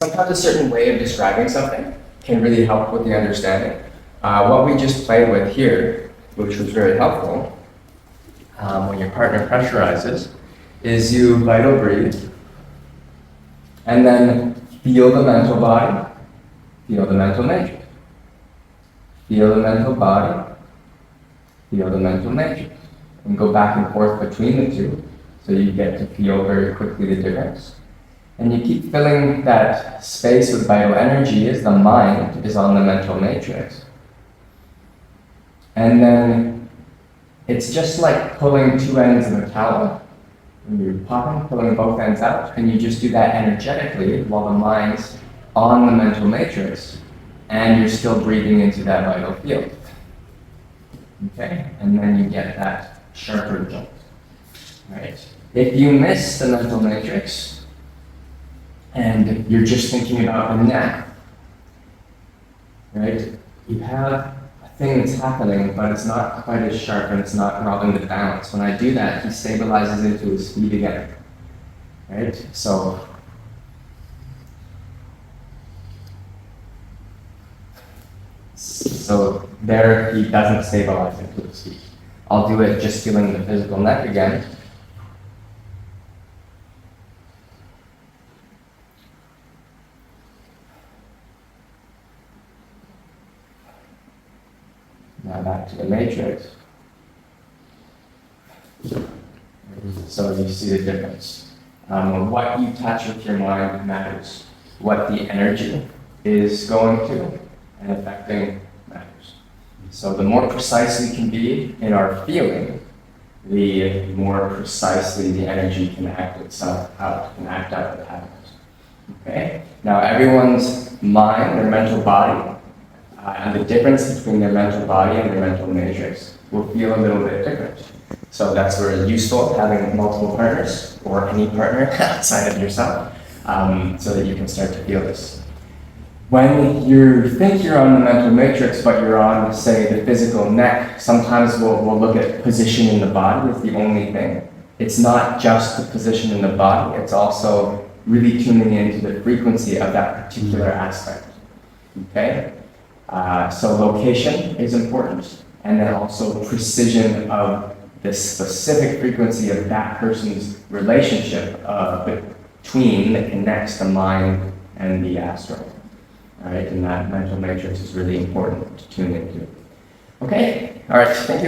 Sometimes a certain way of describing something can really help with the understanding. What we just played with here, which was very helpful, when your partner pressurizes, is you vital breathe, and then feel the mental body, feel the mental matrix. Feel the mental body, feel the mental matrix. And go back and forth between the two, so you get to feel very quickly the difference. And you keep filling that space with vital energy as the mind is on the mental matrix. And then it's just like pulling two ends of a towel. When you're popping, pulling both ends out, and you just do that energetically while the mind's on the mental matrix, and you're still breathing into that vital field. Okay? And then you get that sharper jolt. Right? If you miss the mental matrix, and you're just thinking about the neck, right? You have a thing that's happening, but it's not quite as sharp and it's not robbing the balance. When I do that, he stabilizes into his feet again, right? So there he doesn't stabilize into his feet. I'll do it just feeling the physical neck again. Now back to the matrix. So you see the difference. What you touch with your mind matters. What the energy is going to and affecting matters. So the more precise we can be in our feeling, the more precisely the energy can act itself out, can act out the patterns. Okay? Now everyone's mind, their mental body, and the difference between their mental body and their mental matrix will feel a little bit different. So that's where it's useful having multiple partners or any partner outside of yourself so that you can start to feel this. When you think you're on the mental matrix, but you're on, say, the physical neck, sometimes we'll look at position in the body as the only thing. It's not just the position in the body, it's also really tuning into the frequency of that particular aspect. Okay? So location is important, and then also precision of the specific frequency of that person's relationship between that connects the mind and the astral. All right, and that mental matrix is really important to tune into. Okay, all right, thank you.